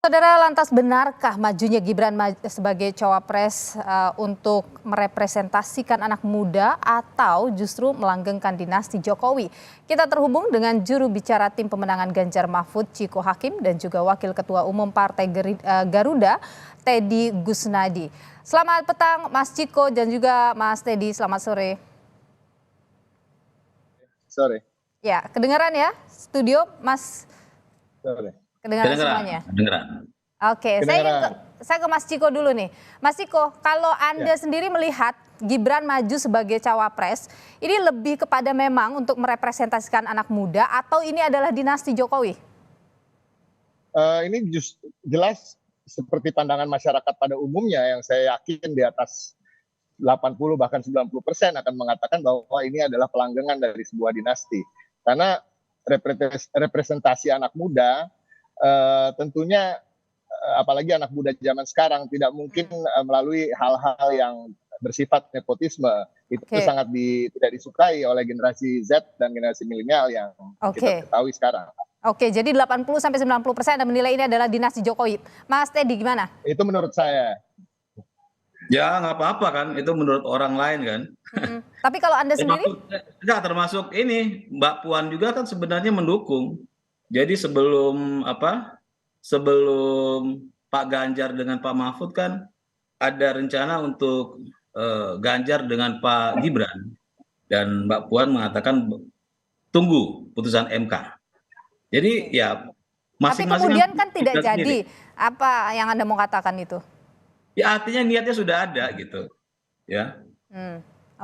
Saudara, lantas benarkah majunya Gibran sebagai cawapres untuk merepresentasikan anak muda atau justru melanggengkan dinasti Jokowi? Kita terhubung dengan juru bicara tim pemenangan Ganjar Mahfud, Ciko Hakim, dan juga Wakil Ketua Umum Partai Garuda, Teddy Gusnadi. Selamat petang Mas Ciko dan juga Mas Teddy, selamat sore. Sore. Ya, kedengaran ya studio Mas? Sore. Kedengaran semuanya? Kedengaran. Oke, saya ke Mas Ciko dulu nih. Mas Ciko, kalau Anda sendiri melihat Gibran maju sebagai cawapres, ini lebih kepada memang untuk merepresentasikan anak muda atau ini adalah dinasti Jokowi? Ini jelas seperti pandangan masyarakat pada umumnya yang saya yakin di atas 80 bahkan 90% akan mengatakan bahwa ini adalah pelanggengan dari sebuah dinasti. Karena representasi anak muda tentunya apalagi anak muda zaman sekarang tidak mungkin melalui hal-hal yang bersifat nepotisme. Itu sangat tidak disukai oleh generasi Z dan generasi milenial yang kita ketahui sekarang. Oke, jadi 80-90% Anda menilai ini adalah dinasti Jokowi. Mas Teddy gimana? Itu menurut saya. Ya nggak apa-apa kan, itu menurut orang lain kan. Tapi kalau Anda sendiri? Termasuk ini Mbak Puan juga kan sebenarnya mendukung. Jadi sebelum Pak Ganjar dengan Pak Mahfud kan ada rencana untuk Ganjar dengan Pak Gibran, dan Mbak Puan mengatakan tunggu putusan MK. Jadi ya masing-masing. Tapi kemudian kan tidak jadi. Apa yang Anda mau katakan itu? Ya artinya niatnya sudah ada gitu, ya.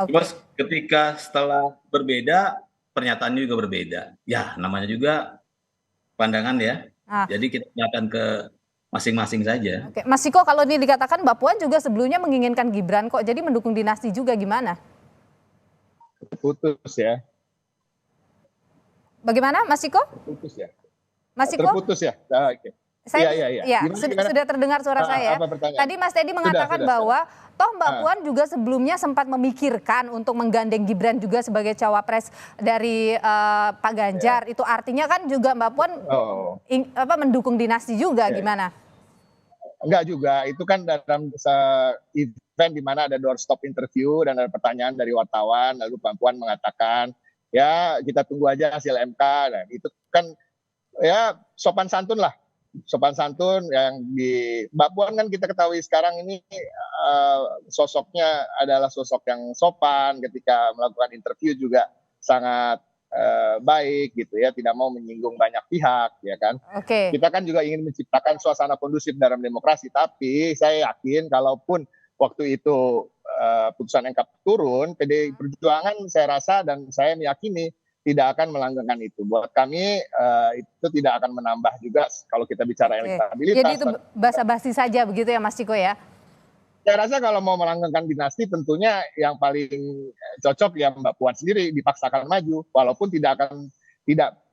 Terus ketika setelah berbeda, pernyataannya juga berbeda. Ya namanya juga pandangan ya. Jadi kita akan ke masing-masing saja. Oke, Mas Ciko, kalau ini dikatakan Mbak Puan juga sebelumnya menginginkan Gibran kok, jadi mendukung dinasti juga gimana? Terputus ya. Bagaimana Mas Ciko? Terputus ya. Mas Ciko? Terputus ya. Oke. Ya, sudah terdengar suara saya. Tadi Mas Teddy mengatakan bahwa toh Mbak Puan juga sebelumnya sempat memikirkan untuk menggandeng Gibran juga sebagai cawapres dari Pak Ganjar. Itu artinya kan juga Mbak Puan mendukung dinasti juga, gimana? Enggak juga, itu kan dalam event di mana ada doorstop interview dan ada pertanyaan dari wartawan, lalu Mbak Puan mengatakan, ya kita tunggu aja hasil MK. Dan itu kan ya sopan santun lah. Sopan santun yang di Mbak Puan kan kita ketahui sekarang ini sosoknya adalah sosok yang sopan, ketika melakukan interview juga sangat baik gitu ya, tidak mau menyinggung banyak pihak ya kan. Kita kan juga ingin menciptakan suasana kondusif dalam demokrasi, tapi saya yakin kalaupun waktu itu putusan MK turun, PDI Perjuangan saya rasa dan saya meyakini tidak akan melanggengkan itu. Buat kami itu tidak akan menambah juga kalau kita bicara elektabilitas. Jadi itu basa-basi saja begitu ya Mas Ciko ya? Saya rasa kalau mau melanggengkan dinasti tentunya yang paling cocok ya Mbak Puan sendiri dipaksakan maju. Walaupun tidak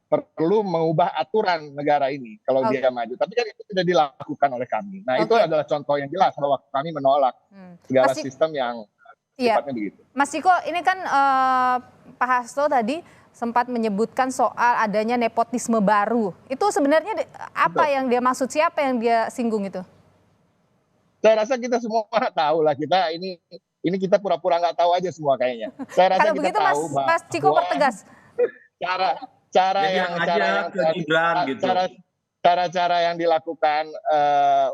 perlu mengubah aturan negara ini kalau dia maju. Tapi kan itu tidak dilakukan oleh kami. Nah itu adalah contoh yang jelas bahwa kami menolak segala sistem yang sifatnya begitu. Mas Ciko, ini kan Pak Hasto tadi sempat menyebutkan soal adanya nepotisme baru. Itu sebenarnya apa yang dia maksud, siapa yang dia singgung itu? Saya rasa kita semua tahu lah, ini kita pura-pura nggak tahu aja semua kayaknya. Saya rasa kalau kita begitu tahu Mas Ciko pertegas. Cara-cara yang dilakukan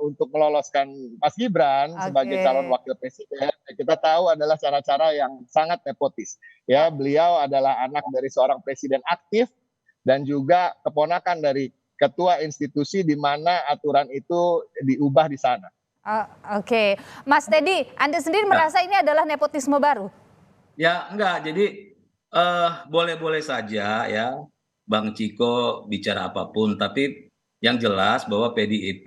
untuk meloloskan Mas Gibran sebagai calon wakil presiden, kita tahu adalah cara-cara yang sangat nepotis. Ya, beliau adalah anak dari seorang presiden aktif dan juga keponakan dari ketua institusi di mana aturan itu diubah di sana. Mas Teddy, Anda sendiri merasa ini adalah nepotisme baru? Ya enggak, jadi boleh-boleh saja ya Bang Ciko bicara apapun, tapi yang jelas bahwa PDIP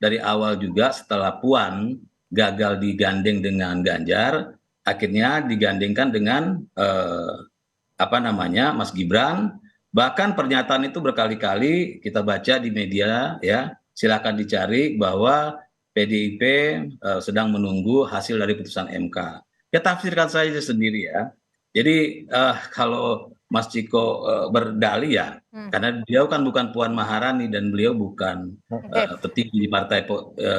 dari awal juga setelah Puan gagal digandeng dengan Ganjar, akhirnya digandengkan dengan Mas Gibran. Bahkan pernyataan itu berkali-kali kita baca di media ya, silakan dicari bahwa PDIP sedang menunggu hasil dari putusan MK. Ya tafsirkan saja sendiri ya. Jadi kalau Mas Ciko berdalih ya, karena beliau kan bukan Puan Maharani dan beliau bukan petinggi di partai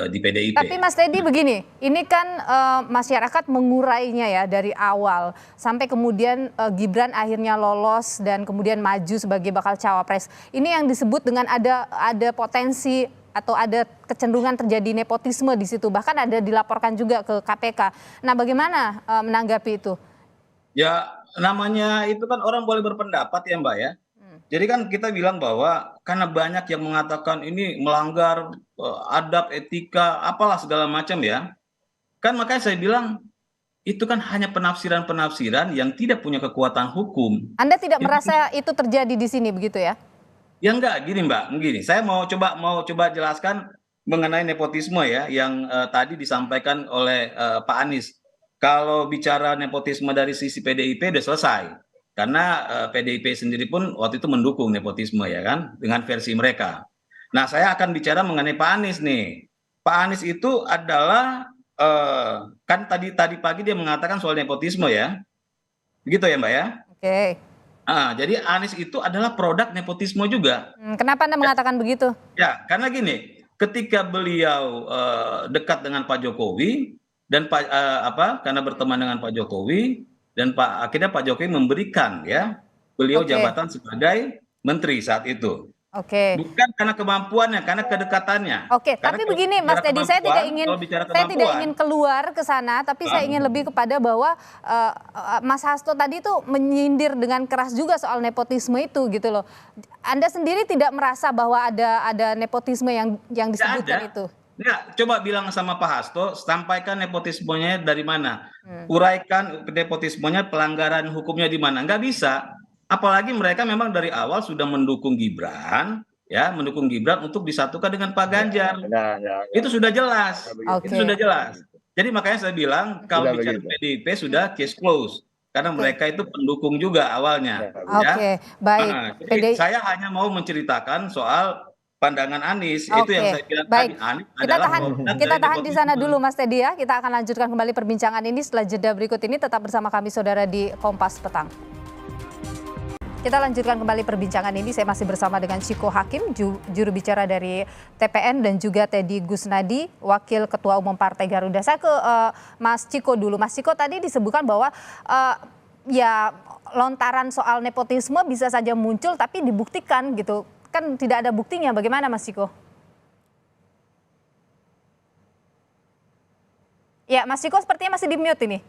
di PDIP. Tapi Mas Teddy begini, ini kan masyarakat mengurainya ya dari awal sampai kemudian Gibran akhirnya lolos dan kemudian maju sebagai bakal cawapres. Ini yang disebut dengan ada potensi atau ada kecenderungan terjadi nepotisme di situ, bahkan ada dilaporkan juga ke KPK. Nah, bagaimana menanggapi itu? Ya, namanya itu kan orang boleh berpendapat ya Mbak ya. Jadi kan kita bilang bahwa karena banyak yang mengatakan ini melanggar adab, etika, apalah segala macam ya. Kan makanya saya bilang itu kan hanya penafsiran-penafsiran yang tidak punya kekuatan hukum. Anda tidak merasa itu terjadi di sini begitu ya? Ya enggak, gini Mbak, gini. Saya mau coba jelaskan mengenai nepotisme ya yang tadi disampaikan oleh Pak Anies. Kalau bicara nepotisme dari sisi PDIP udah selesai. Karena PDIP sendiri pun waktu itu mendukung nepotisme ya kan dengan versi mereka. Nah, saya akan bicara mengenai Pak Anies nih. Pak Anies itu adalah kan tadi pagi dia mengatakan soal nepotisme ya. Begitu ya, Mbak ya? Oke. Jadi Anies itu adalah produk nepotisme juga. Kenapa Anda mengatakan begitu? Ya, karena gini, ketika beliau dekat dengan Pak Jokowi dan karena berteman dengan Pak Jokowi dan akhirnya Pak Jokowi memberikan ya beliau jabatan sebagai menteri saat itu. Oke. Bukan karena kemampuannya, karena kedekatannya. Oke, tapi begini Mas Teddy, saya tidak ingin keluar ke sana, tapi saya ingin lebih kepada bahwa Mas Hasto tadi itu menyindir dengan keras juga soal nepotisme itu gitu loh. Anda sendiri tidak merasa bahwa ada nepotisme yang disebutkan itu? Enggak, coba bilang sama Pak Hasto, sampaikan nepotismenya dari mana. Uraikan nepotismenya, pelanggaran hukumnya di mana. Enggak bisa. Apalagi mereka memang dari awal sudah mendukung Gibran, ya, mendukung Gibran untuk disatukan dengan Pak Ganjar. Itu sudah jelas. Itu sudah jelas. Jadi makanya saya bilang kalau bicara PDIP sudah case close. Karena mereka itu pendukung juga awalnya. Oke, baik. Jadi saya hanya mau menceritakan soal pandangan Anies. Itu yang saya bilang tadi. Anies kita tahan di sana dulu Mas Teddy ya. Kita akan lanjutkan kembali perbincangan ini setelah jeda berikut ini. Tetap bersama kami saudara di Kompas Petang. Kita lanjutkan kembali perbincangan ini. Saya masih bersama dengan Ciko Hakim, juru bicara dari TPN, dan juga Teddy Gusnadi, Wakil Ketua Umum Partai Garuda. Saya ke Mas Ciko dulu. Mas Ciko, tadi disebutkan bahwa ya lontaran soal nepotisme bisa saja muncul tapi dibuktikan gitu. Kan tidak ada buktinya. Bagaimana Mas Ciko? Ya, Mas Ciko sepertinya masih di mute ini.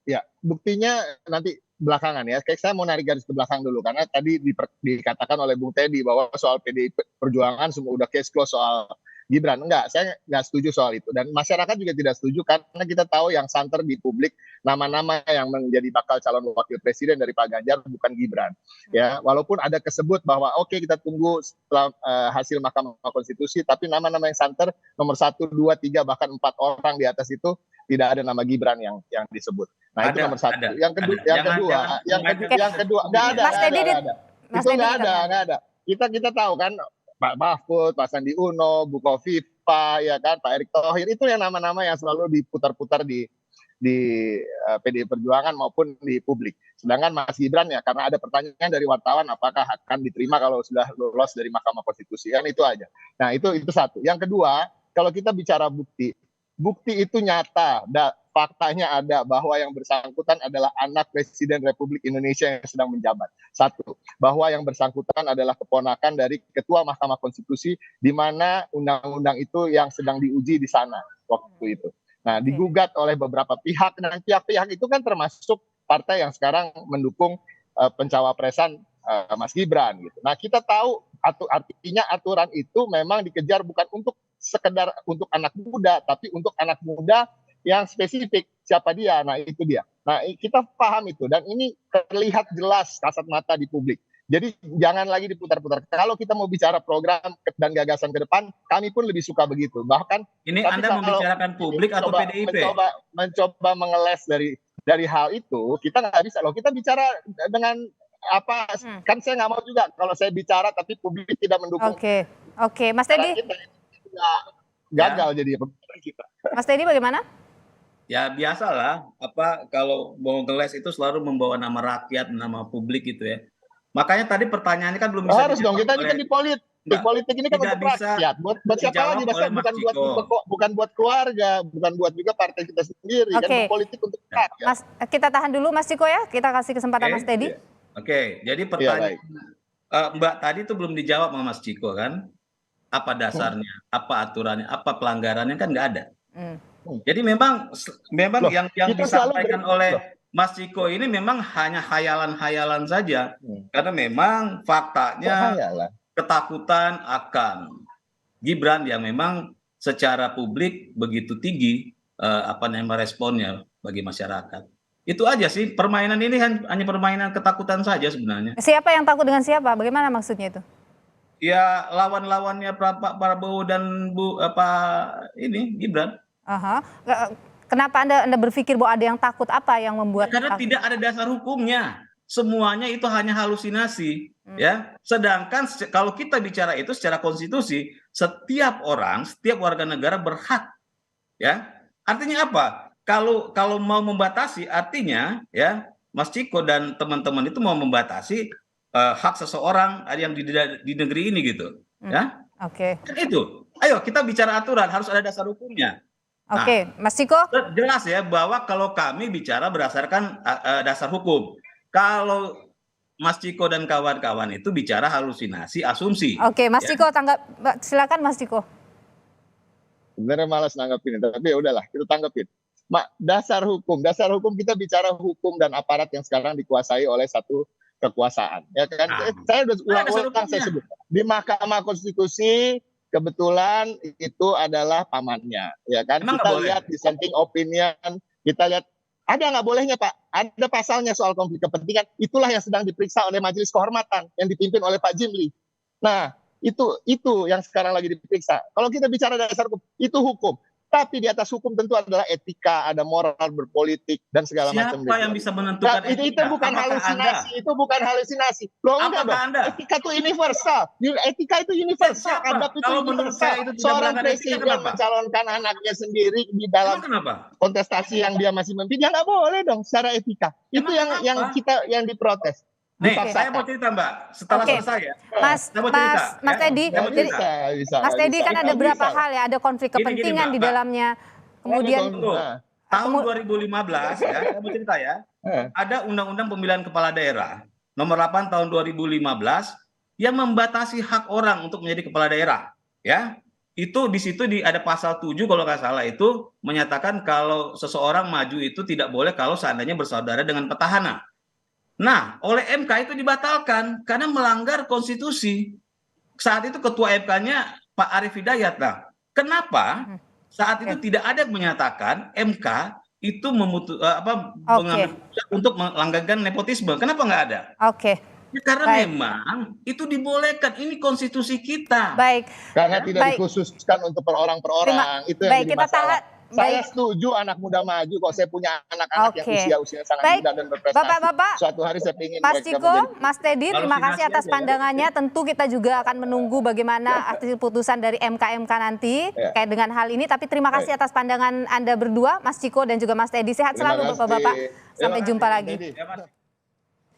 Ya, buktinya nanti belakangan ya. Kayak saya mau narik garis ke belakang dulu karena tadi dikatakan oleh Bung Teddy bahwa soal PDI Perjuangan semua udah case close soal Gibran. Enggak, saya nggak setuju soal itu. Dan masyarakat juga tidak setuju karena kita tahu yang santer di publik nama-nama yang menjadi bakal calon wakil presiden dari Pak Ganjar bukan Gibran. Ya, walaupun ada kesebut bahwa oke, kita tunggu setelah hasil Mahkamah Konstitusi, tapi nama-nama yang santer nomor 1, 2, 3 bahkan 4 orang di atas itu tidak ada nama Gibran yang disebut. Nah, itu nomor 1. Yang kedua, nggak ada. Itu nggak ada. Kita tahu kan Pak Mahfud, Pak Sandi Uno, Bu Kofifa, ya kan, Pak Erick Thohir, itu yang nama-nama yang selalu diputar-putar di PDI Perjuangan maupun di publik. Sedangkan Mas Gibran ya karena ada pertanyaan dari wartawan apakah akan diterima kalau sudah lolos dari Mahkamah Konstitusi, kan itu aja. Nah, itu satu. Yang kedua, kalau kita bicara bukti itu nyata, faktanya ada bahwa yang bersangkutan adalah anak Presiden Republik Indonesia yang sedang menjabat. Satu, bahwa yang bersangkutan adalah keponakan dari Ketua Mahkamah Konstitusi, di mana undang-undang itu yang sedang diuji di sana waktu itu. Nah, digugat oleh beberapa pihak, dan pihak-pihak itu kan termasuk partai yang sekarang mendukung pencawapresan Mas Gibran gitu. Nah, kita tahu artinya aturan itu memang dikejar bukan untuk sekedar untuk anak muda, tapi untuk anak muda yang spesifik siapa dia. Nah, itu dia. Nah, kita paham itu dan ini terlihat jelas kasat mata di publik. Jadi jangan lagi diputar-putar. Kalau kita mau bicara program dan gagasan ke depan, kami pun lebih suka begitu. Bahkan ini Anda membicarakan publik atau PDIP? Mencoba mengeles dari hal itu, kita nggak bisa loh. Kita bicara dengan apa? Kan saya nggak mau juga kalau saya bicara tapi publik tidak mendukung. Oke, Mas Teddy. Gagal jadi pembicaraan kita. Mas Teddy bagaimana? Ya biasalah, kalau mau ngeles itu selalu membawa nama rakyat, nama publik gitu ya. Makanya tadi pertanyaannya kan belum bisa Harus dong, dijawab kita ini oleh kan di politik. Mbak, Politik ini kan tidak untuk bisa rakyat. Buat siapa dijawab lagi? Masa oleh Mas Ciko. bukan buat keluarga, bukan buat juga partai kita sendiri. Kan Oke. politik untuk Ya. rakyat. Mas, kita tahan dulu Mas Ciko ya. Kita kasih kesempatan Oke. Mas Teddy. Oke, jadi Iya, pertanyaan baik. Mbak tadi itu belum dijawab sama Mas Ciko kan? Apa dasarnya, apa aturannya, apa pelanggarannya kan nggak ada. Hmm. Jadi memang Loh, yang kita selalu disampaikan oleh Mas Ciko ini memang hanya hayalan-hayalan saja. Karena memang faktanya Khayalan. ketakutan akan Gibran yang memang secara publik begitu tinggi responnya bagi masyarakat. Itu aja sih, permainan ini hanya permainan ketakutan saja sebenarnya. Siapa yang takut dengan siapa? Bagaimana maksudnya itu? Ya lawan-lawannya Pak Prabowo dan Gibran. Aha. Kenapa Anda berpikir bahwa ada yang takut, apa yang membuat Karena takut? tidak ada dasar hukumnya. Semuanya itu hanya halusinasi, ya. Sedangkan kalau kita bicara itu secara konstitusi, setiap orang, setiap warga negara berhak, ya. Artinya apa? Kalau mau membatasi, artinya ya, Mas Ciko dan teman-teman itu mau membatasi hak seseorang yang di negeri ini gitu, ya. Oke. Kan itu. Ayo kita bicara aturan, harus ada dasar hukumnya. Oke, Mas Ciko. Jelas ya bahwa kalau kami bicara berdasarkan dasar hukum. Kalau Mas Ciko dan kawan-kawan itu bicara halusinasi, asumsi. Oke, Mas ya. Ciko silakan Mas Ciko. Sebenarnya malas nanggepin, tapi ya udahlah kita tanggepin. Dasar hukum kita bicara hukum dan aparat yang sekarang dikuasai oleh satu kekuasaan. Ya kan? Saya udah ulang-ulang saya sebut. Di Mahkamah Konstitusi kebetulan itu adalah pamannya, ya kan? Emang kita lihat dissenting opinion, kita lihat ada nggak bolehnya Pak? Ada pasalnya soal konflik kepentingan. Itulah yang sedang diperiksa oleh Majelis Kehormatan yang dipimpin oleh Pak Jimli. Nah, itu yang sekarang lagi diperiksa. Kalau kita bicara dasar hukum, itu hukum. Tapi di atas hukum tentu adalah etika, ada moral berpolitik dan segala macam. Siapa yang bisa menentukan etika? Itu bukan halusinasi, itu bukan halusinasi. Loh enggak dong. Etika itu universal. Etika itu universal. Adab itu universal. Seorang presiden mencalonkan anaknya sendiri di dalam kontestasi yang dia masih memimpin, ya nggak boleh dong secara etika. Itu yang diprotes. Nih, saya mau cerita Mbak, setelah selesai ya. Mas Teddy, Mas Teddy kan ada beberapa hal ya, ada konflik kepentingan di dalamnya. Kemudian tahun 2015 ya, saya mau cerita ya. Ada Undang-Undang Pemilihan Kepala Daerah nomor 8 tahun 2015 yang membatasi hak orang untuk menjadi kepala daerah, ya. Itu di situ ada pasal 7 kalau nggak salah itu menyatakan kalau seseorang maju itu tidak boleh kalau seandainya bersaudara dengan petahana. Nah, oleh MK itu dibatalkan karena melanggar konstitusi. Saat itu ketua MK-nya Pak Arief Hidayat. Nah, kenapa saat itu tidak ada yang menyatakan MK itu mengambil untuk melanggengkan nepotisme? Kenapa nggak ada? Oke. Ya, karena memang itu dibolehkan. Ini konstitusi kita. Baik. Karena tidak dikhususkan untuk per orang. Itu yang jadi masalah. Saya setuju anak muda maju kok. Saya punya anak-anak yang usia sangat muda dan berprestasi. Bapak-bapak, suatu hari saya ingin Mas Ciko, Mas Teddy, terima kasih atas pandangannya. Tentu kita juga akan menunggu bagaimana hasil putusan dari MK nanti terkait dengan hal ini. Tapi terima kasih atas pandangan Anda berdua, Mas Ciko dan juga Mas Teddy. Sehat selalu Bapak-bapak. Sampai jumpa lagi.